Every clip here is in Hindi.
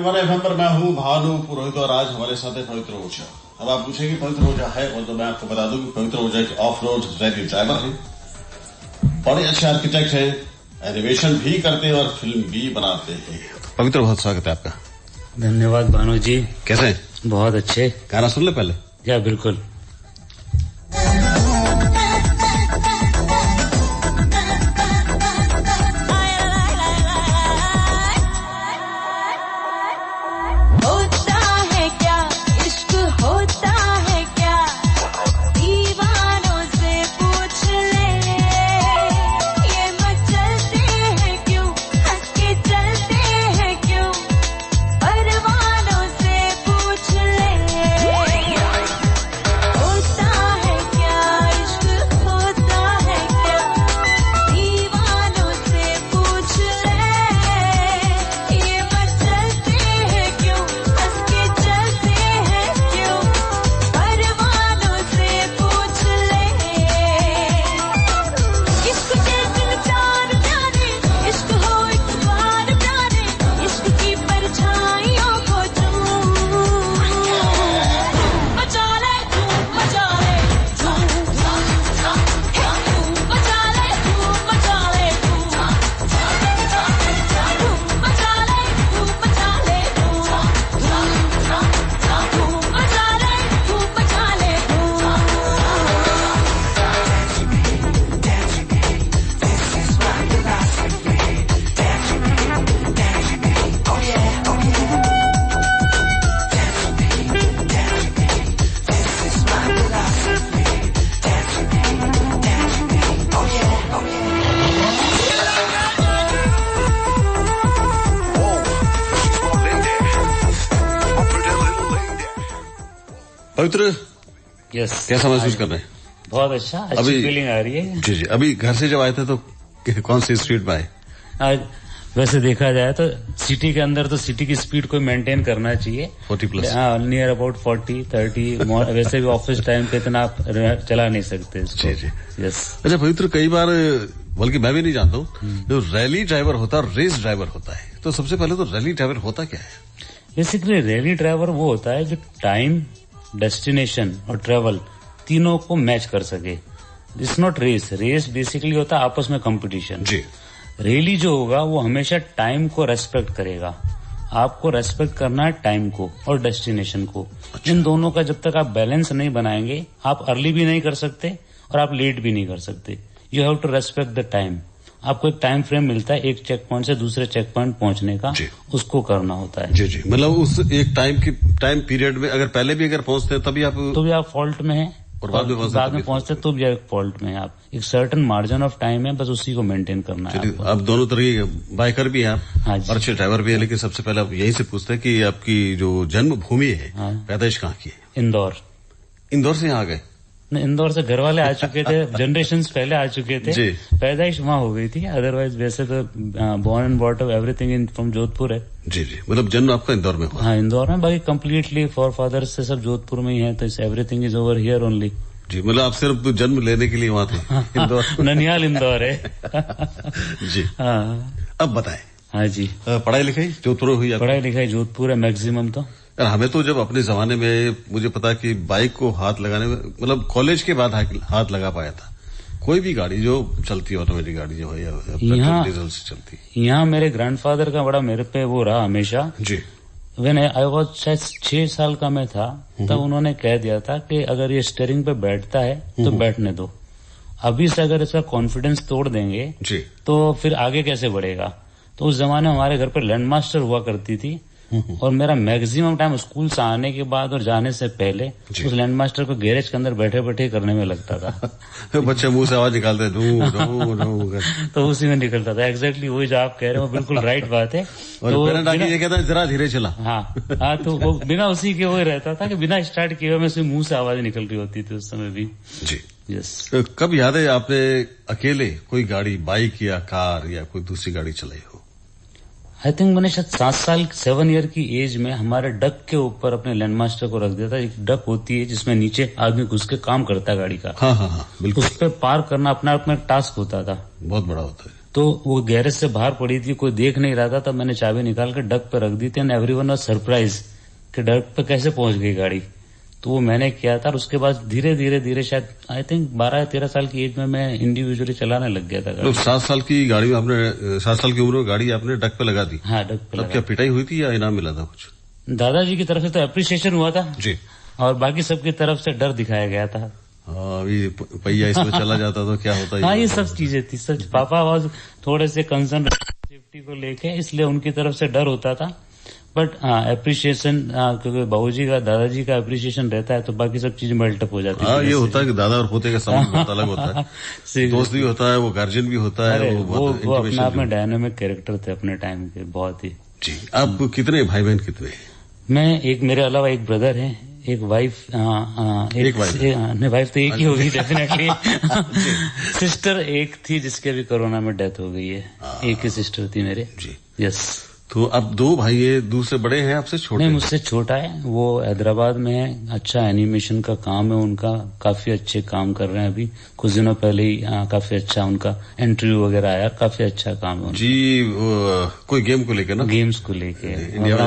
91 FM पर मैं हूँ भानु पुरोहित और आज हमारे साथ है पवित्र ओझा। अब आप पूछेंगे पवित्र ओझा है कौन, तो मैं आपको बता दूं कि पवित्र ओझा एक ऑफ रोड रैली ड्राइवर है, बड़े अच्छे आर्किटेक्ट है, एनिमेशन भी करते हैं और फिल्म भी बनाते हैं। पवित्र, बहुत स्वागत है आपका। धन्यवाद भानु जी। कैसे हैं? बहुत अच्छे। गाना सुन ले पहले। क्या? बिल्कुल। पवित्र, यस, कैसा महसूस कर रहे हैं? बहुत अच्छा, अच्छी फीलिंग आ रही है। जी जी। अभी घर से जब आए थे तो कौन सी स्पीड में आए? आज वैसे देखा जाए तो सिटी के अंदर तो सिटी की स्पीड को मेंटेन करना चाहिए 40+। हाँ, नियर अबाउट 40-30। वैसे भी ऑफिस टाइम पे इतना आप चला नहीं सकते इसको। जी जी। यस। अच्छा पवित्र, कई बार बल्कि मैं भी नहीं जानता हूँ, जो रैली ड्राइवर होता है और रेस ड्राइवर होता है, तो सबसे पहले तो रैली ड्राइवर होता क्या है? बेसिकली रैली ड्राइवर वो होता है जो टाइम, डेस्टिनेशन और ट्रेवल तीनों को मैच कर सके। It's not race. Race basically होता है आपस में कंपटीशन। जी। रैली जो होगा वो हमेशा टाइम को रेस्पेक्ट करेगा। आपको रेस्पेक्ट करना है टाइम को और डेस्टिनेशन को। अच्छा। इन दोनों का जब तक आप बैलेंस नहीं बनाएंगे, आप अर्ली भी नहीं कर सकते और आप लेट भी नहीं कर सकते। You have to respect the time. आपको एक टाइम फ्रेम मिलता है एक चेक पॉइंट से दूसरे चेक पॉइंट पहुंचने का, उसको करना होता है। जी जी। मतलब उस एक टाइम पीरियड में अगर पहले भी अगर पहुंचते हैं तभी आप फॉल्ट में हैं और बाद में पहुंचते तो भी आप फॉल्ट में हैं। आप एक सर्टेन मार्जिन ऑफ टाइम है, बस उसी को मेंटेन करना है। आप दोनों तरह के बाइकर भी हैं आप, हाँ, और अच्छे ड्राइवर भी है। लेकिन सबसे पहले आप यही से पूछते हैं कि आपकी जो जन्मभूमि है, हाँ, पैदाइश कहाँ की है? इंदौर। इंदौर से यहाँ आ गए? इंदौर से घर वाले आ चुके थे, जनरेशंस पहले आ चुके थे। पैदाइश वहाँ हो गई थी, अदरवाइज वैसे तो born and brought up everything in from Jodhpur है। जी जी। मतलब जन्म आपका इंदौर में हुआ? हाँ, इंदौर में। बाकी कम्प्लीटली फॉर फादर से सब जोधपुर में ही है, तो everything is over here only. जी। मतलब आप सिर्फ जन्म लेने के लिए वहाँ थे? इंदौर ननिहाल इंदौर है। जी। हाँ। अब बताएं। हाँ जी। पढ़ाई लिखाई जोधपुर हुई? पढ़ाई लिखाई जोधपुर है मैक्सिमम तो। हमें तो जब अपने जमाने में मुझे पता कि बाइक को हाथ लगाने में, मतलब कॉलेज के बाद हाथ लगा पाया था। कोई भी गाड़ी जो चलती है, ऑटोमेटिक गाड़ी जो है या पेट्रोल डीजल से चलती। यहाँ मेरे ग्रैंडफादर का बड़ा मेरे पे वो रहा हमेशा। जी। व्हेन आई वाज शायद 6 साल का मैं था, तब उन्होंने कह दिया था कि अगर ये स्टीयरिंग पे बैठता है तो बैठने दो। अभी से अगर इसका कॉन्फिडेंस तोड़ देंगे जी, तो फिर आगे कैसे बढ़ेगा। तो उस जमाने में हमारे घर पे लैंडमास्टर हुआ करती थी, और मेरा मैक्सिमम टाइम स्कूल से आने के बाद और जाने से पहले उस लैंडमास्टर को गैरेज के अंदर बैठे बैठे करने में लगता था। बच्चे मुंह से आवाज निकालते तो उसी में निकलता था। एग्जैक्टली वही जो आप कह रहे हो, बिल्कुल राइट बात है। तो ये कहता है जरा धीरे चला। हाँ, तो वो बिना उसी के वही रहता था कि बिना स्टार्ट किए हुए मुंह से आवाज निकल रही होती थी उस समय भी। जी। यस। कब याद है आपने अकेले कोई गाड़ी, बाइक या कार या कोई दूसरी गाड़ी चलाई हो? आई थिंक मैंने शायद 7 ईयर की एज में हमारे डक के ऊपर अपने लैंडमास्टर को रख दिया था। एक डक होती है जिसमें नीचे आदमी घुस के काम करता है गाड़ी का। हाँ, बिल्कुल। उस पर पार करना अपने आप में टास्क होता था। बहुत बड़ा होता है। तो वो गैरेज से बाहर पड़ी थी, कोई देख नहीं रहा था, तब मैंने चाबी निकाल कर डक पे रख दी थी एंड एवरीवन वाज सरप्राइज कि डक पे कैसे पहुंच गई गाड़ी। तो वो मैंने किया था और उसके बाद धीरे धीरे शायद आई थिंक 12 या 13 साल की एज में मैं इंडिविजुअली चलाने लग गया था गाड़ी। 7 साल की गाड़ी में आपने 7 साल की उम्र में गाड़ी आपने डक पे लगा दी? हाँ, डक पे लगा। क्या पिटाई हुई थी या इनाम मिला था कुछ? दादाजी की तरफ से तो अप्रिसिएशन हुआ था जी, और बाकी सबकी तरफ से डर दिखाया गया था। अभी पहिया इसमें चला जाता तो क्या होता? हाँ, ये सब चीजें थी सच। पापा वाज थोड़े से कंसर्न सेफ्टी को लेके, इसलिए उनकी तरफ से डर होता था। बट अप्रिसिएशन, क्योंकि बाबूजी का दादाजी का अप्रिसिएशन रहता है तो बाकी सब चीजें मल्टअप हो जाती है। ये होता है कि दादा और पोते का संबंध बहुत अलग होता है। दोस्त भी होता है, वो गार्जियन भी होता है। वो अपने आप में डायनामिक कैरेक्टर थे अपने टाइम के, बहुत ही। जी, आप कितने भाई बहन कितने? मैं एक, मेरे अलावा एक ब्रदर है, एक वाइफ, वाइफ तो एक ही होगी डेफिनेटली। सिस्टर एक थी जिसके भी कोरोना में डेथ हो गई है। एक ही सिस्टर थी मेरे। जी, यस। तो अब 2 भाई है, दूसरे बड़े हैं आपसे छोटे? नहीं, मुझसे छोटा है, वो हैदराबाद में है। अच्छा एनिमेशन का काम है उनका, काफी अच्छे काम कर रहे हैं। अभी कुछ दिनों पहले ही काफी अच्छा उनका इंटरव्यू वगैरह आया, काफी अच्छा काम है जी। कोई गेम को लेकर ना? गेम्स को लेके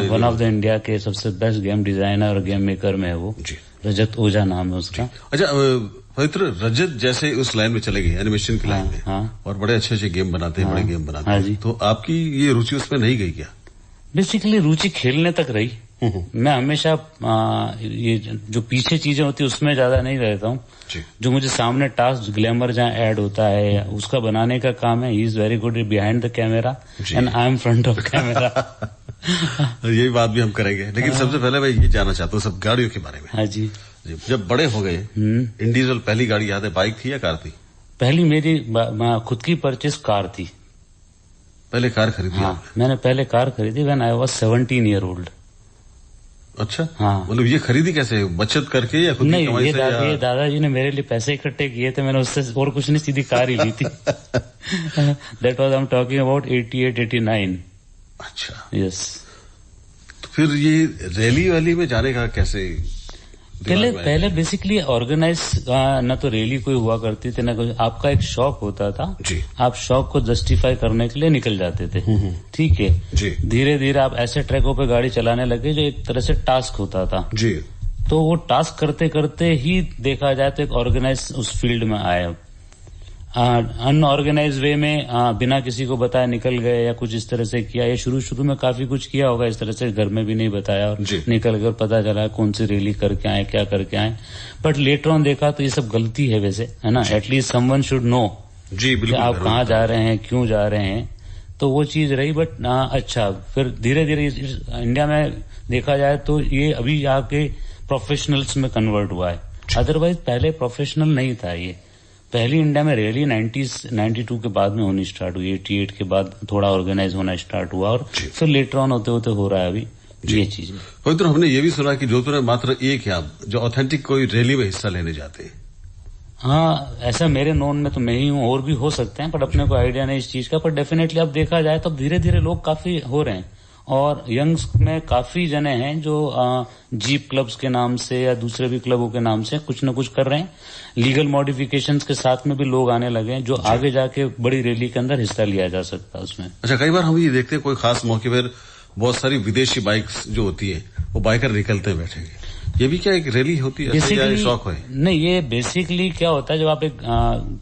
वन ऑफ द इंडिया के सबसे बेस्ट गेम डिजाइनर और गेम मेकर में है वो। जी, रजत ओझा नाम है उसका। अच्छा पवित्र, रजत जैसे उस लाइन में चले गए, एनिमेशन की लाइन में। हाँ। और बड़े अच्छे गेम बनाते हैं, बड़े गेम बनाते हैं। तो आपकी ये रुचि उसमें नहीं गई क्या? बेसिकली रुचि खेलने तक रही। मैं हमेशा ये जो पीछे चीजें होती है उसमें ज्यादा नहीं रहता हूँ। जो मुझे सामने टास्क ग्लैमर जहाँ ऐड होता है उसका बनाने का काम है। He is very good behind the camera and I am front of camera. यही बात भी हम करेंगे, लेकिन सबसे पहले मैं ये जानना चाहता हूँ सब गाड़ियों के बारे में। हाँ जी। जब बड़े हो गए, इंडिविजुअल पहली गाड़ी याद है, बाइक थी या कार थी? पहली मेरी खुद की परचेस कार थी। पहले कार खरीदी? हाँ, मैंने पहले कार खरीदी when I was 17 year old. अच्छा। हाँ, मतलब ये खरीदी कैसे, बचत करके या खुद की कमाई से? ये दादाजी ने मेरे लिए पैसे इकट्ठे किए थे, मैंने उससे और कुछ नहीं, सीधी कार ही ली थी। That was I am talking about 88-89। अच्छा, यस। तो फिर ये रैली वैली में जाने का कैसे? पहले बेसिकली ऑर्गेनाइज न तो रैली कोई हुआ करती थी, न कोई। आपका एक शौक होता था जी, आप शौक को जस्टिफाई करने के लिए निकल जाते थे। ठीक है जी। धीरे धीरे आप ऐसे ट्रैकों पे गाड़ी चलाने लगे जो एक तरह से टास्क होता था जी। तो वो टास्क करते करते ही देखा जाए तो एक ऑर्गेनाइज उस फील्ड में आया। अनऑर्गेनाइज वे में बिना किसी को बताया निकल गए या कुछ इस तरह से किया। या शुरू में काफी कुछ किया होगा इस तरह से, घर में भी नहीं बताया और निकल कर पता चला कौन सी रैली करके आए, क्या करके आए। बट लेटर ऑन देखा तो ये सब गलती है वैसे, है ना। एटलीस्ट समवन शुड नो जी, बिल्कुल, आप कहाँ जा रहे हैं, क्यों जा रहे हैं। तो वो चीज रही। बट अच्छा, फिर धीरे धीरे इंडिया में देखा जाए तो ये अभी आके प्रोफेशनल्स में कन्वर्ट हुआ है। अदरवाइज पहले प्रोफेशनल नहीं था ये। पहली इंडिया में रैली 92 के बाद में होनी स्टार्ट हुई। 88 के बाद थोड़ा ऑर्गेनाइज होना स्टार्ट हुआ और फिर लेटर ऑन होते होते हो रहा है अभी ये चीजें। पवित्र, हमने ये भी सुना कि जोधपुर में मात्र एक है आप जो ऑथेंटिक कोई रैली में हिस्सा लेने जाते हैं। हाँ, ऐसा मेरे नोन में तो मैं ही हूँ, और भी हो सकते हैं, पर अपने को आइडिया नहीं इस चीज का। पर डेफिनेटली अब देखा जाए तो धीरे धीरे लोग काफी हो रहे हैं और यंग्स में काफी जने हैं जो जीप क्लब्स के नाम से या दूसरे भी क्लबों के नाम से कुछ न कुछ कर रहे हैं। लीगल मॉडिफिकेशंस के साथ में भी लोग आने लगे हैं जो आगे जाके बड़ी रैली के अंदर हिस्सा लिया जा सकता है उसमें। अच्छा, कई बार हम ये देखते हैं कोई खास मौके पर बहुत सारी विदेशी बाइक्स जो होती है वो बाइकर निकलते बैठेंगे। ये भी क्या एक रैली होती है या शौक है? नहीं, ये बेसिकली क्या होता है, जब आप एक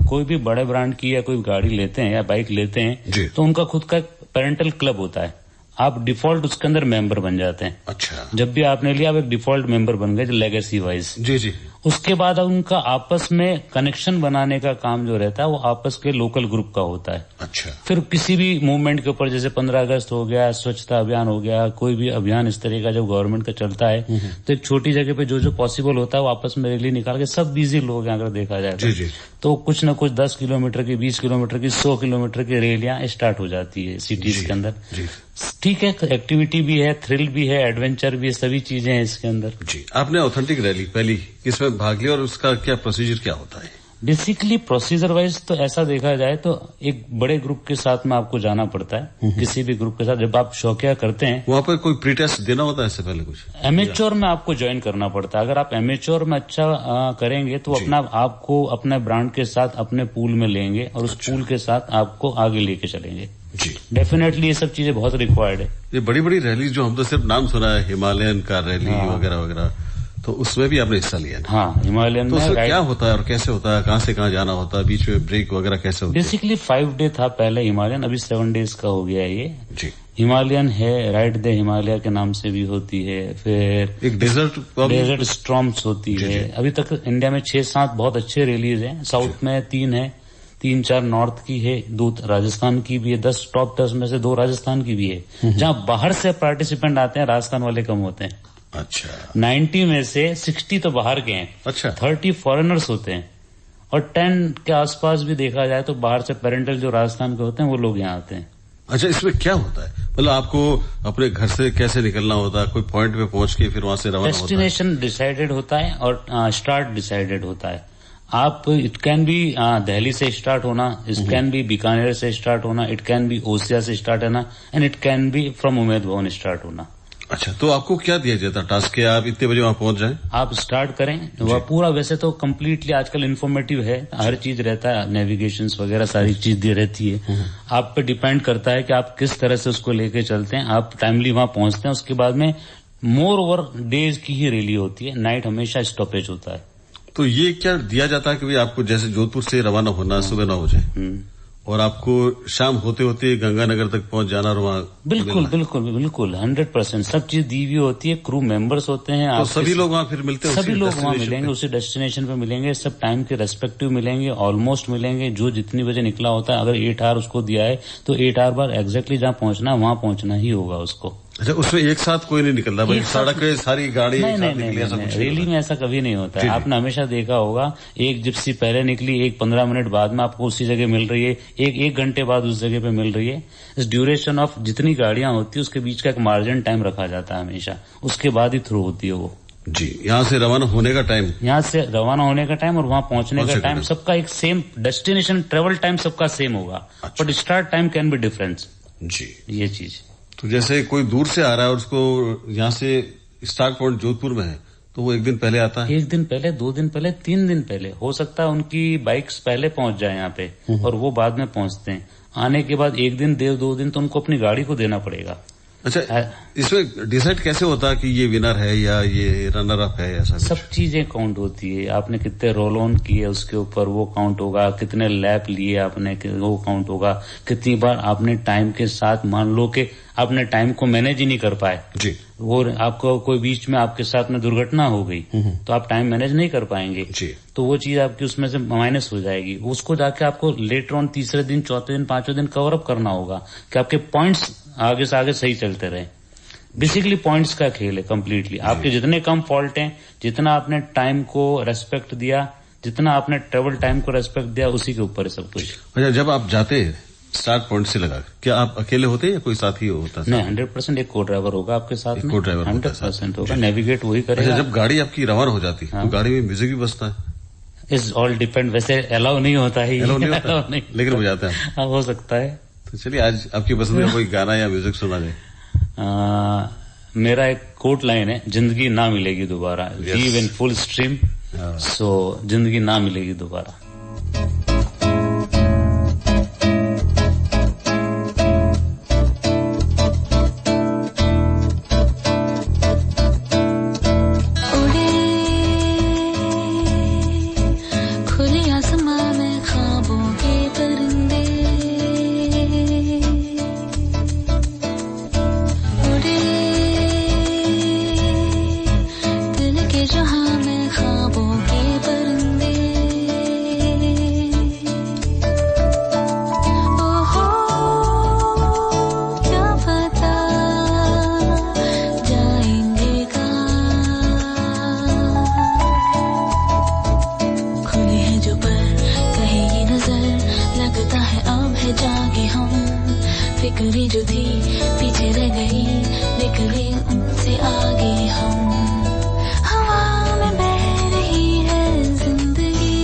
कोई भी बड़े ब्रांड की या कोई गाड़ी लेते हैं या बाइक लेते हैं तो उनका खुद का पेरेंटल क्लब होता है। आप डिफॉल्ट उसके अंदर मेंबर बन जाते हैं। अच्छा। जब भी आपने लिया आप एक डिफॉल्ट मेंबर बन गए लेगेसी वाइज। जी जी। उसके बाद उनका आपस में कनेक्शन बनाने का काम जो रहता है वो आपस के लोकल ग्रुप का होता है। अच्छा। फिर किसी भी मूवमेंट के ऊपर, जैसे 15 अगस्त हो गया, स्वच्छता अभियान हो गया, कोई भी अभियान इस तरह का जब गवर्नमेंट का चलता है तो एक छोटी जगह पे जो पॉसिबल होता है वो आपस में रैली निकाल के, सब बिजी लोग हैं अगर देखा जाए जी जी, तो कुछ न कुछ 10 किलोमीटर की, 20 किलोमीटर की, 100 किलोमीटर की रैलियां स्टार्ट हो जाती है सिटीज के अंदर। ठीक है, एक्टिविटी भी है, थ्रिल भी है, एडवेंचर भी है, सभी चीजें हैं इसके अंदर। जी। आपने ऑथेंटिक रैली पहली किसमें भाग लिया और उसका क्या प्रोसीजर क्या होता है? बेसिकली प्रोसीजर वाइज तो ऐसा देखा जाए तो एक बड़े ग्रुप के साथ में आपको जाना पड़ता है। किसी भी ग्रुप के साथ जब आप शौकिया करते हैं, वहाँ पर कोई प्री टेस्ट देना होता है इससे पहले कुछ? एमेच्योर में आपको ज्वाइन करना पड़ता है। अगर आप एमेच्योर में अच्छा करेंगे तो अपना आपको अपने ब्रांड के साथ अपने पूल में लेंगे और उस पूल के साथ आपको आगे लेके चलेंगे। जी, डेफिनेटली ये सब चीजें बहुत रिक्वायर्ड है। ये बड़ी बड़ी रैली जो हम तो सिर्फ नाम सुना है, हिमालयन कार रैली वगैरह वगैरह, तो उसमें भी आपने हिस्सा लिया है? हाँ, हिमालयन तो उसमें क्या होता है और कैसे होता है, कहाँ से कहाँ जाना होता है, बीच में ब्रेक वगैरह कैसे होता है? बेसिकली 5 डे था पहले हिमालयन, अभी 7 डेज का हो गया है ये। जी, हिमालयन है, राइड द हिमालय के नाम से भी होती है। फिर एक डेजर्ट स्टॉर्म्स होती है। अभी तक इंडिया में 6-7 बहुत अच्छे रैलीज हैं। साउथ में 3 है, 3-4 नॉर्थ की है, 2 राजस्थान की भी है। टॉप 10 में से 2 राजस्थान की भी है। जहाँ बाहर से पार्टिसिपेंट आते हैं, राजस्थान वाले कम होते हैं। अच्छा, 90 में से 60 तो बाहर के हैं। अच्छा, 30 फॉरेनर्स होते हैं और 10 के आसपास भी देखा जाए तो बाहर से पेरेंटल जो राजस्थान के होते हैं वो लोग यहाँ आते हैं। अच्छा, इसमें क्या होता है, मतलब आपको अपने घर से कैसे निकलना होता है, कोई पॉइंट पे पहुंच के फिर वहां से रवाना होता है? डेस्टिनेशन डिसाइडेड होता है और स्टार्ट डिसाइडेड होता है। आप इट कैन बी दिल्ली से स्टार्ट होना, इट कैन बी बीकानेर से स्टार्ट होना, इट कैन बी ओसिया से स्टार्ट होना and it can be from Umaid Bhawan start होना। अच्छा, तो आपको क्या दिया जाता टास्क के, आप इतने बजे वहां पहुंच जाएं, आप स्टार्ट करें। वह पूरा वैसे तो कम्प्लीटली आजकल इन्फॉर्मेटिव है, हर चीज रहता है, नेविगेशंस वगैरह सारी चीज दी रहती है। आप पे डिपेंड करता है कि आप किस तरह से उसको लेके चलते हैं। आप टाइमली वहां पहुंचते हैं, उसके बाद में मोर ओवर डेज की ही रैली होती है, नाइट हमेशा स्टॉपेज होता है। तो ये क्या दिया जाता है कि भाई आपको जैसे जोधपुर से रवाना होना सुबह 9 बजे और आपको शाम होते होते गंगानगर तक पहुंच जाना और वहाँ बिल्कुल 100% सब चीज दी हुई होती है। क्रू मेंबर्स होते हैं, तो सभी लोग वहाँ फिर मिलते हैं, सभी लोग वहाँ मिलेंगे, उसी डेस्टिनेशन पे मिलेंगे, सब टाइम के रेस्पेक्टिव मिलेंगे, ऑलमोस्ट मिलेंगे। जो जितनी बजे निकला होता है, अगर 8 आवर उसको दिया है तो 8 आवर बार एग्जैक्टली जहाँ पहुंचना है वहाँ पहुंचना ही होगा उसको। अच्छा, उसमें एक साथ कोई नहीं निकलता भाई, सड़क पे सारी गाड़ी नहीं, रैली में ऐसा कभी नहीं होता है। आपने हमेशा देखा होगा, एक जिप्सी पहले निकली, एक 15 मिनट बाद में आपको उसी जगह मिल रही है, एक घंटे बाद उस जगह पे मिल रही है। इस ड्यूरेशन ऑफ जितनी गाड़ियां होती है उसके बीच का एक मार्जिन टाइम रखा जाता है हमेशा, उसके बाद ही थ्रू होती है वो। जी, यहाँ से रवाना होने का टाइम, यहाँ से रवाना होने का टाइम और वहाँ पहुंचने का टाइम सबका एक सेम, डेस्टिनेशन ट्रेवल टाइम सबका सेम होगा, but start time can be difference. जी, ये चीज। तो जैसे कोई दूर से आ रहा है और उसको यहाँ से स्टार्ट पॉइंट जोधपुर में है, तो वो 1 दिन पहले आता है? 1 दिन पहले, 2 दिन पहले, 3 दिन पहले। हो सकता है उनकी बाइक्स पहले पहुंच जाए यहाँ पे और वो बाद में पहुंचते हैं। आने के बाद 1 दिन 2 दिन तो उनको अपनी गाड़ी को देना पड़ेगा। अच्छा, इसमें डिसाइड कैसे होता है कि ये विनर है या ये रनर अप है? ऐसा सब चीजें काउंट होती है। आपने कितने रोल ऑन किए उसके ऊपर वो काउंट होगा, कितने लैप लिए आपने वो काउंट होगा, कितनी बार आपने टाइम के साथ, मान लो कि आपने टाइम को मैनेज ही नहीं कर पाए जी, वो आपको कोई बीच में आपके साथ में दुर्घटना हो गई तो आप टाइम मैनेज नहीं कर पाएंगे जी, तो वो चीज आपकी उसमें से माइनस हो जाएगी। उसको जाके आपको लेटर ऑन तीसरे दिन, चौथे दिन, 5वें दिन कवर अप करना होगा कि आपके पॉइंट्स आगे से आगे सही चलते रहे। बेसिकली पॉइंट्स का खेल है कम्प्लीटली। आपके जितने कम फॉल्ट हैं, जितना आपने टाइम को रेस्पेक्ट दिया, जितना आपने ट्रेवल टाइम को रेस्पेक्ट दिया, उसी के ऊपर है सब कुछ। अच्छा, जब आप जाते हैं स्टार्ट पॉइंट से लगा, क्या आप अकेले होते हैं या कोई साथी होता है? नहीं, 100% एक को ड्राइवर होगा आपके साथ में, को ड्राइवर 100% होगा, नेविगेट वही करेगा। अच्छा, जब गाड़ी आपकी रवाना हो जाती है तो गाड़ी में म्यूजिक भी बजता है? इज ऑल डिपेंड, वैसे अलाउ नहीं होता है, नहीं, लेकिन बजाते हैं, हो सकता है। तो चलिए आज आपकी पसंद का कोई गाना या म्यूजिक सुना जाए। मेरा एक कोट लाइन है, जिंदगी ना मिलेगी दोबारा, लीव इन फुल स्ट्रीम, सो जिंदगी ना मिलेगी दोबारा। फिक्री जो थी पीछे रह गई, निकले उनसे आगे हम। हवा में बह रही है जिंदगी,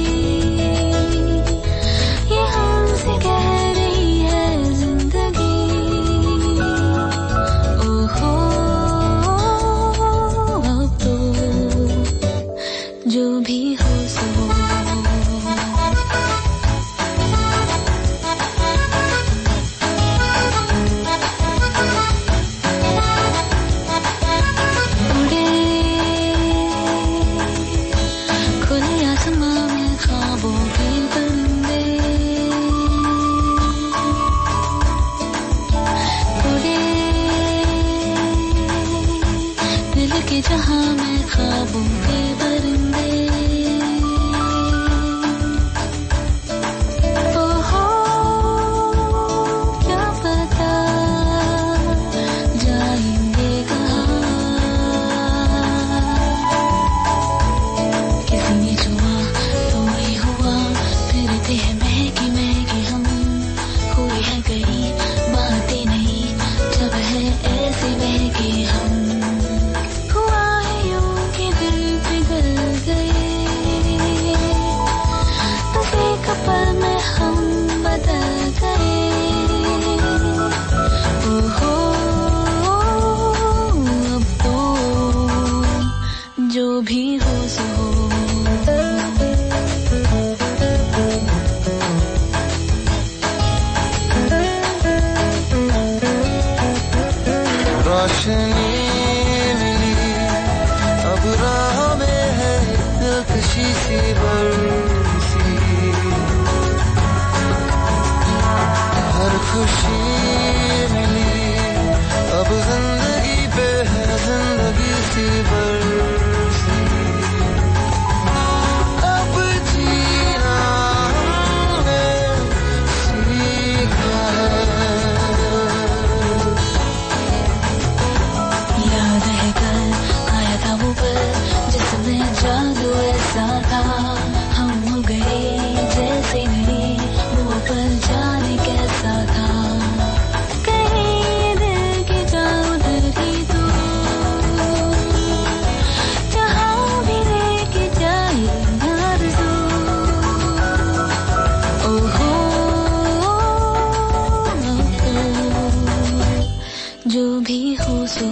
कि जहां मैं ख्वाबों के परिंदे ओहो क्या पता जाएंगे कहाँ किसी ने छुआ तो ही हुआ फिरते हैं महकी महकी हम कोई है कहीं बातें नहीं जब है ऐसे बहके हम हुआ है यूं कि दिल पिघल गए बस एक पल में हम बदल गए ओहो अब तो जो भी हो सो रोशनी मिली अब राह में है दिलकशी सी बरसी हर खुशी मिली अब जिंदगी पे है जिंदगी सी बरसी अब जीना हमने सीखा है याद है कल आया था वो पल जिसमें जादू ऐसा था हम हो गए जैसे नहीं वो पल जाने कैसा था कहीं दिल की जाओ उधर ही तो जहाँ भी लेके जाए आरज़ू ओहो जो भी हो सो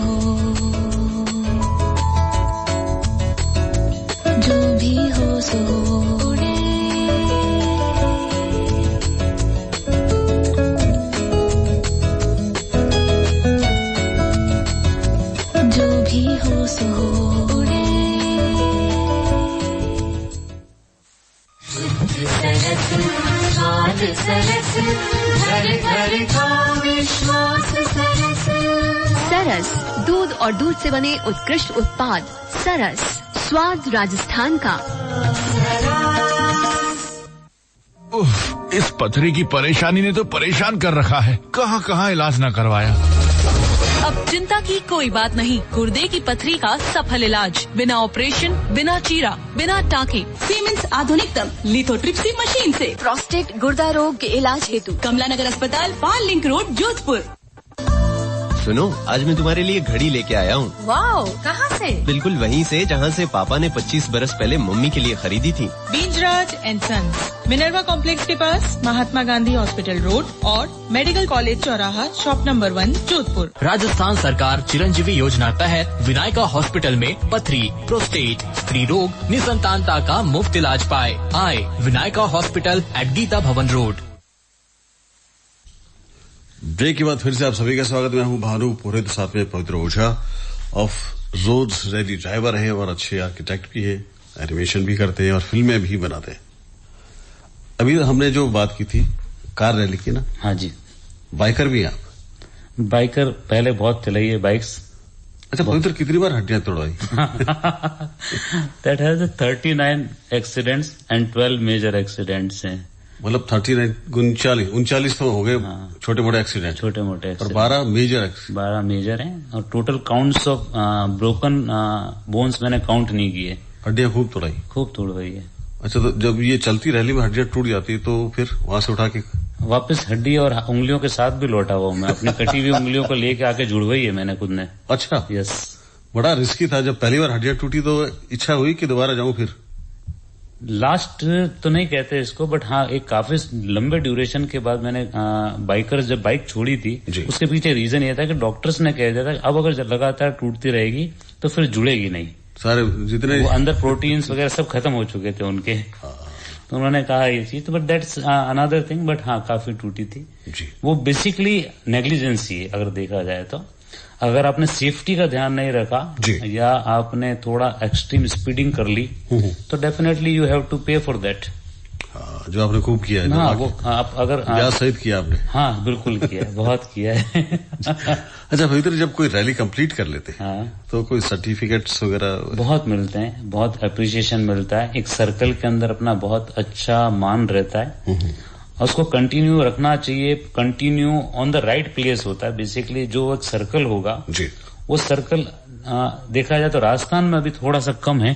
जो भी हो सो उड़े जो भी हो सो उड़े सरस स्वाद सरस घर घर का विश्वास सरस सरस दूध और दूध से बने उत्कृष्ट उत्पाद सरस स्वाद राजस्थान का। इस पथरी की परेशानी ने तो परेशान कर रखा है, कहाँ इलाज न करवाया। अब चिंता की कोई बात नहीं, गुर्दे की पथरी का सफल इलाज बिना ऑपरेशन, बिना चीरा, बिना टाँके, सीमेंस आधुनिकतम लिथोट्रिप्सी मशीन से। प्रोस्टेट गुर्दा रोग के इलाज हेतु कमला नगर अस्पताल, पाल लिंक रोड, जोधपुर। सुनो, आज मैं तुम्हारे लिए घड़ी लेके आया हूँ। वाओ, कहाँ से? बिल्कुल वहीं से जहाँ से पापा ने 25 बरस पहले मम्मी के लिए खरीदी थी। बीजराज एंड सन्स, मिनर्वा कॉम्प्लेक्स के पास, महात्मा गांधी हॉस्पिटल रोड और मेडिकल कॉलेज चौराहा, शॉप नंबर 1, जोधपुर। राजस्थान सरकार चिरंजीवी योजना तहत विनायका हॉस्पिटल में पथरी, प्रोस्टेट, स्त्री रोग, निसंतानता का मुफ्त इलाज पाए। आए विनायका हॉस्पिटल एट गीता भवन रोड। ब्रेक के बाद फिर से आप सभी का स्वागत। मैं हूं भानु पुरोहित, साथ में पवित्र ओझा। ऑफ रोड रैली ड्राइवर है और अच्छे आर्किटेक्ट भी है, एनिमेशन भी करते हैं और फिल्में भी बनाते हैं। अभी हमने जो बात की थी कार रैली की ना। हाँ जी। बाइकर भी हैं आप? बाइकर पहले बहुत चलाई है बाइक्स। अच्छा, पवित्र कितनी बार हड्डियां तोड़वाई? That has 39 accidents and 12 major accidents हैं। मतलब 39 तो हो गए छोटे मोटे एक्सीडेंट। छोटे मोटे और 12 मेजर हैं और total counts of broken bones मैंने काउंट नहीं किए। हड्डियां खूब तोड़वाई है। अच्छा, तो जब ये चलती रैली में हड्डियां टूट जाती है तो फिर वहां से उठा के वापस हड्डी और उंगलियों के साथ भी लौटा हुआ मैं, अपनी कटी हुई उंगलियों को लेके आके जुड़वाई है मैंने खुद ने। अच्छा, यस। बड़ा रिस्की था। जब पहली बार हड्डियां टूटी तो इच्छा हुई कि दोबारा जाऊं फिर? लास्ट तो नहीं कहते इसको, बट हाँ एक काफी लंबे ड्यूरेशन के बाद मैंने बाइकर्स जब बाइक छोड़ी थी उसके पीछे रीजन ये था कि डॉक्टर्स ने कह दिया था अब अगर लगातार टूटती रहेगी तो फिर जुड़ेगी नहीं। सारे जितने वो अंदर प्रोटीन्स वगैरह सब खत्म हो चुके थे उनके, तो उन्होंने कहा ये चीज। तो but that's another thing. But हाँ काफी टूटी थी जी। वो बेसिकली नेग्लिजेंसी है अगर देखा जाए तो। अगर आपने सेफ्टी का ध्यान नहीं रखा या आपने थोड़ा एक्सट्रीम स्पीडिंग कर ली तो डेफिनेटली यू हैव टू पे फॉर दैट। जो आपने खूब किया है। हाँ, वो आप अगर ब्याह सहित किया आपने। हाँ बिल्कुल किया है, बहुत किया है। अच्छा पवित्र, जब कोई रैली कंप्लीट कर लेते हैं तो कोई सर्टिफिकेट्स वगैरह बहुत मिलते हैं, बहुत अप्रिसिएशन मिलता है, एक सर्कल के अंदर अपना बहुत अच्छा मान रहता है और उसको कंटिन्यू रखना चाहिए। Continue on the right place होता है बेसिकली। जो एक सर्कल होगा जी, वो सर्कल देखा जाए तो राजस्थान में अभी थोड़ा सा कम है,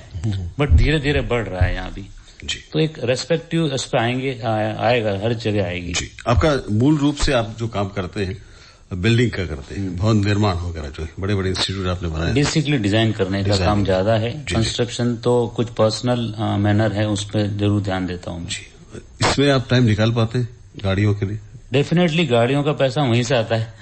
बट धीरे धीरे बढ़ रहा है यहाँ भी जी। तो एक रेस्पेक्टिव इस पे आएगा, हर जगह आएगी जी। आपका मूल रूप से आप जो काम करते हैं बिल्डिंग का करते हैं, भवन निर्माण वगैरह, जो बड़े बड़े इंस्टीट्यूट आपने बनाए, बेसिकली डिजाइन करने का काम ज्यादा है। कंस्ट्रक्शन तो कुछ पर्सनल मैनर है, उस पर जरूर ध्यान देता हूँ जी। इसमें आप टाइम निकाल पाते हैं गाड़ियों के लिए? डेफिनेटली गाड़ियों का पैसा वहीं से आता है।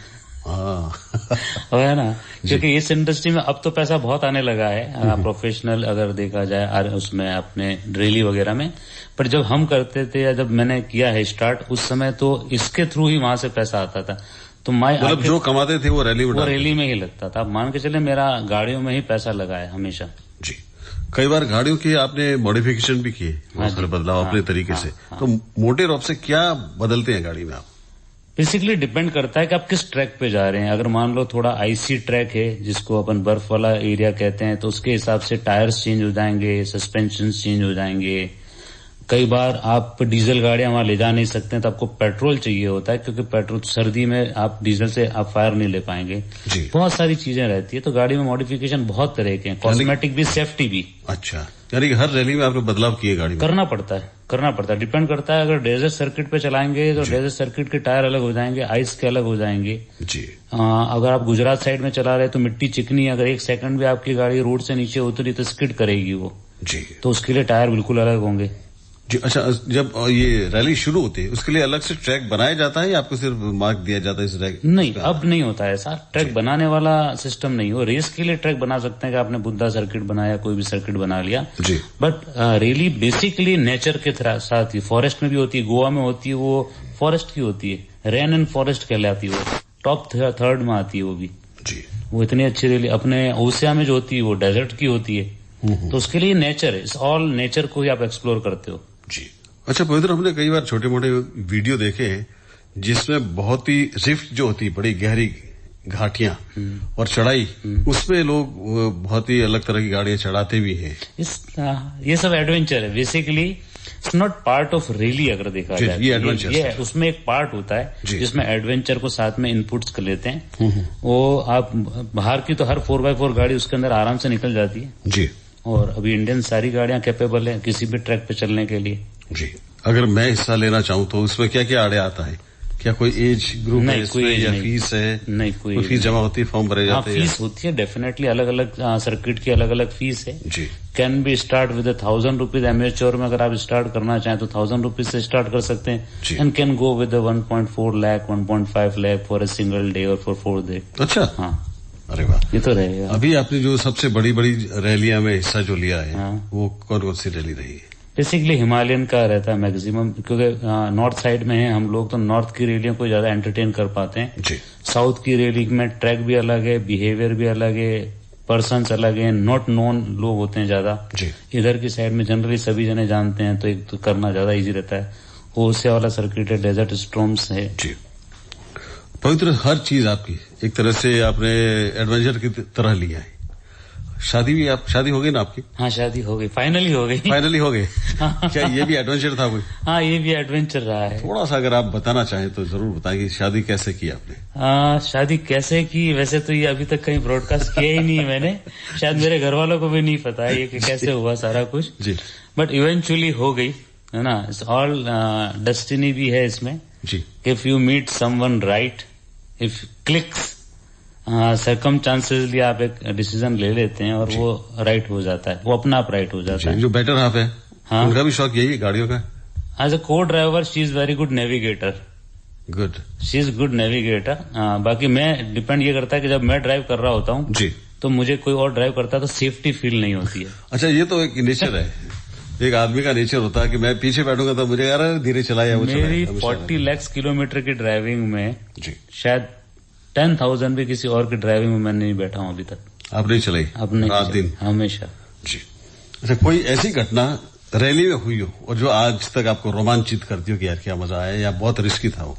है ना, क्योंकि इस इंडस्ट्री में अब तो पैसा बहुत आने लगा है प्रोफेशनल अगर देखा जाए उसमें अपने रैली वगैरह में। पर जब हम करते थे या जब मैंने किया है स्टार्ट, उस समय तो इसके थ्रू ही वहां से पैसा आता था। तो मतलब जो कमाते थे वो रैली में ही लगता था। आप मान के चले मेरा गाड़ियों में ही पैसा लगा है हमेशा जी। कई बार गाड़ियों की आपने मॉडिफिकेशन भी किए, बदलाव अपने तरीके से। तो मोटे रूप से क्या बदलते हैं गाड़ी में आप? बेसिकली डिपेंड करता है कि आप किस ट्रैक पे जा रहे हैं। अगर मान लो थोड़ा आईसी ट्रैक है जिसको अपन बर्फ वाला एरिया कहते हैं, तो उसके हिसाब से टायर्स चेंज हो जाएंगे, सस्पेंशन चेंज हो जाएंगे। कई बार आप डीजल गाड़ियां वहां ले जा नहीं सकते हैं, तो आपको पेट्रोल चाहिए होता है, क्योंकि पेट्रोल सर्दी में आप डीजल से आप फायर नहीं ले पाएंगे। बहुत सारी चीजें रहती है, तो गाड़ी में मॉडिफिकेशन बहुत तरह के हैं, कॉस्मेटिक भी, सेफ्टी भी। अच्छा, यानी कि हर रैली में आपने बदलाव किए गाड़ी में? करना पड़ता है, डिपेंड करता है। अगर डेजर्ट सर्किट पे चलाएंगे तो डेजर्ट सर्किट के टायर अलग हो जाएंगे, आइस के अलग हो जाएंगे जी। अगर आप गुजरात साइड में चला रहे तो मिट्टी चिकनी, अगर एक सेकंड भी आपकी गाड़ी रोड से नीचे उतरी तो स्किड करेगी वो जी, तो उसके लिए टायर बिल्कुल अलग होंगे जी। अच्छा, जब ये रैली शुरू होती है उसके लिए अलग से ट्रैक बनाया जाता है या आपको सिर्फ मार्क दिया जाता है इस ट्रैक? नहीं, अब नहीं होता है ऐसा। ट्रैक बनाने वाला सिस्टम नहीं हो। रेस के लिए ट्रैक बना सकते हैं कि आपने बुद्धा सर्किट बनाया, कोई भी सर्किट बना लिया जी। बट रैली बेसिकली नेचर के साथ ही, फॉरेस्ट में भी होती है, गोवा में होती है, वो फॉरेस्ट की होती है, रेन एंड फॉरेस्ट कहलाती है, वो टॉप थर्ड में आती है वो भी जी। वो इतनी अच्छी रैली। अपने ओसिया में जो होती है वो डेजर्ट की होती है, तो उसके लिए नेचर है, ऑल नेचर को ही आप एक्सप्लोर करते हो जी। अच्छा पवित्र, हमने कई बार छोटे मोटे वीडियो देखे हैं जिसमें बहुत ही रिफ्ट जो होती है, बड़ी गहरी घाटियां और चढ़ाई, उसमें लोग बहुत ही अलग तरह की गाड़ियां चढ़ाते भी हैं। ये सब एडवेंचर है basically, it's not part of rally. अगर देखा जाए ये एडवेंचर ये उसमें एक पार्ट होता है जिसमें एडवेंचर को साथ में इनपुट्स कर लेते हैं। वो आप बाहर की तो हर 4x4 गाड़ी उसके अंदर आराम से निकल जाती है जी, और अभी इंडियन सारी गाड़ियां कैपेबल है किसी भी ट्रैक पे चलने के लिए जी। अगर मैं हिस्सा लेना चाहूँ तो उसमें क्या क्या आड़े आता है? क्या कोई एज ग्रुप नहीं, है कोई एज या नहीं, फीस है? नहीं, कोई फीस जमा होती है, फॉर्म भरे जाते हैं? फीस होती है डेफिनेटली, अलग अलग सर्किट की अलग अलग फीस है जी। Can be start with 1000 rupees. Amateur में अगर आप स्टार्ट करना चाहें तो 1000 रुपीज से स्टार्ट कर सकते हैं, and can go with 1.4 lakh 1.5 lakh for a single day और फॉर 4 डे। अच्छा, हाँ, अरे वाह, ये तो रहेगा। अभी आपने जो सबसे बड़ी बड़ी रैलियां में हिस्सा जो लिया है वो कौन कौन सी रैली रही है? बेसिकली हिमालयन का रहता है मैक्सिमम, क्योंकि नॉर्थ साइड में है हम लोग, तो नॉर्थ की रैलियों को ज्यादा एंटरटेन कर पाते हैं जी। साउथ की रैली में ट्रैक भी अलग है, बिहेवियर भी अलग है, पर्सन्स अलग है, नॉट नोन लोग होते हैं ज्यादा जी। इधर की साइड में जनरली सभी जने जानते हैं, तो एक तो करना ज्यादा इजी रहता है। ओसिया वाला सर्किट है, डेजर्ट स्टॉर्म्स है जी। पवित्र, हर चीज आपकी एक तरह से आपने एडवेंचर की तरह लिया है। शादी हो गई ना आपकी? हाँ, शादी हो गई, फाइनली हो गई। क्या ये भी एडवेंचर था कोई? हाँ, ये भी एडवेंचर रहा है। थोड़ा सा अगर आप बताना चाहें तो जरूर बताएं कि शादी कैसे की आपने? शादी कैसे की, वैसे तो ये अभी तक कहीं ब्रॉडकास्ट किया ही नहीं है मैंने, शायद मेरे घर वालों को भी नहीं पता है ये कि कैसे हुआ सारा कुछ जी। बट इवेंचुअली हो गई, है ना। इट्स ऑल डेस्टिनी भी है इसमें जी। If you meet someone right, if clicks, circumstances आप एक डिसीजन ले लेते हैं और वो राइट हो जाता है, वो अपना आप राइट हो जाता है। जो बेटर हाफ है, हाँ, उनका भी शौक यही है गाड़ियों का। एज अ को driver she is very good navigator. Good, she is good navigator. बाकी मैं डिपेंड ये करता है कि जब मैं ड्राइव कर रहा होता हूँ जी, तो मुझे कोई और ड्राइव करता है तो सेफ्टी फील नहीं होती है। अच्छा, ये तो एक नेचर है, एक आदमी का नेचर होता है कि मैं पीछे बैठूंगा तो मुझे यार धीरे चलाया। मेरी 40 लाख किलोमीटर की ड्राइविंग में जी शायद 10,000 भी किसी और की ड्राइविंग में मैं नहीं बैठा हूं अभी तक। आप नहीं चलाई? अब नहीं, रात दिन हमेशा जी। अच्छा, कोई ऐसी घटना रैली में हुई हो और जो आज तक आपको रोमांचित करती हो कि यार क्या मजा आया या बहुत रिस्की था वो?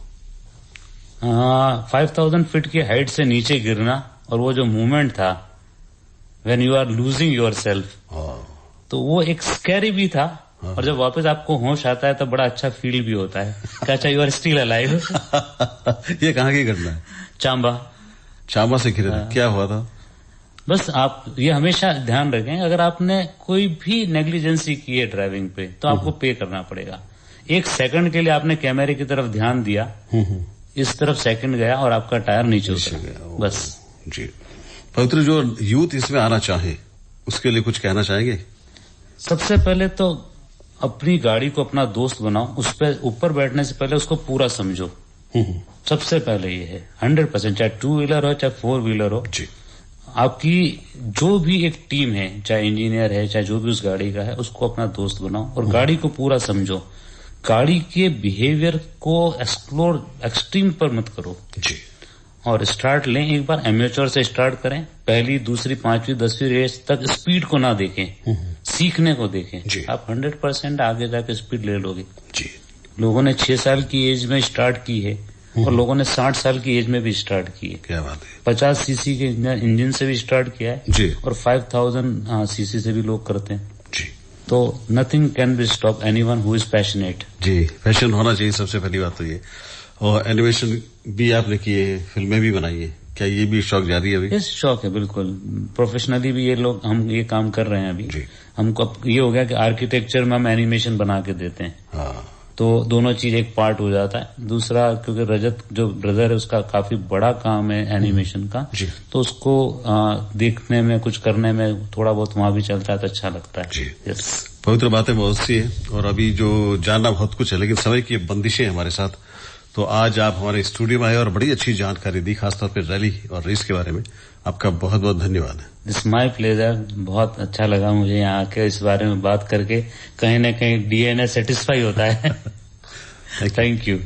5000 फीट की हाइट से नीचे गिरना और वो जो मूवमेंट था when you are losing yourself, तो वो एक स्कैरी भी था और जब वापस आपको होश आता है तो बड़ा अच्छा फील भी होता है कि अच्छा यू आर स्टिल अलाइव। ये कहाँ की घटना है? चांबा से गिरे थे, क्या हुआ था? बस आप ये हमेशा ध्यान रखें, अगर आपने कोई भी नेग्लिजेंसी की है ड्राइविंग पे तो आपको पे करना पड़ेगा। 1 सेकंड के लिए आपने कैमरे की तरफ ध्यान दिया, इस तरफ सेकंड गया और आपका टायर नीचे उतर गया, बस। जी पवित्र, जो यूथ इसमें आना चाहे उसके लिए कुछ कहना चाहेंगे? सबसे पहले तो अपनी गाड़ी को अपना दोस्त बनाओ, उस पर ऊपर बैठने से पहले उसको पूरा समझो। सबसे पहले ये है 100%, चाहे 2 व्हीलर हो चाहे 4 व्हीलर हो जी, आपकी जो भी एक टीम है, चाहे इंजीनियर है चाहे जो भी उस गाड़ी का है, उसको अपना दोस्त बनाओ और गाड़ी को पूरा समझो। गाड़ी के बिहेवियर को एक्सप्लोर एक्सट्रीम पर मत करो जी। और स्टार्ट लें, एक बार एमेच्योर से स्टार्ट करें, पहली दूसरी 5वीं 10वीं रेस तक स्पीड को ना देखें, सीखने को देखें। आप 100% आगे जाके स्पीड ले लोगे जी। लोगों ने 6 साल की एज में स्टार्ट की है और लोगों ने 60 साल की एज में भी स्टार्ट की है। क्या बात है। 50 सीसी के इंजन से भी स्टार्ट किया है जी, और 5000 सीसी से भी लोग करते हैं जी। तो nothing can be stop anyone who is passionate. जी, पैशन होना चाहिए सबसे पहली बात तो ये। और एनिमेशन भी आपने किए हैं, फिल्में भी बनाई है, क्या ये भी शौक जारी है अभी? यस, शौक है बिल्कुल। प्रोफेशनली भी ये लोग हम ये काम कर रहे हैं अभी जी। हमको अब ये हो गया कि आर्किटेक्चर में हम एनिमेशन बना के देते हैं। हाँ, तो दोनों चीज एक पार्ट हो जाता है। दूसरा, क्योंकि रजत जो ब्रदर है उसका काफी बड़ा काम है एनिमेशन का, तो उसको देखने में कुछ करने में थोड़ा बहुत वहां भी चलता है तो अच्छा लगता है जी। यस। पवित्र बातें बहुत सी है और अभी जो जानना बहुत कुछ है, लेकिन समय की बंदिशें हमारे साथ। तो आज आप हमारे स्टूडियो में आए और बड़ी अच्छी जानकारी दी, खासतौर पर रैली और रेस के बारे में। आपका बहुत बहुत धन्यवाद है। This my pleasure. बहुत अच्छा लगा मुझे यहाँ आके इस बारे में बात करके, कहीं ना कहीं डीएनए सेटिस्फाई होता है। Thank you.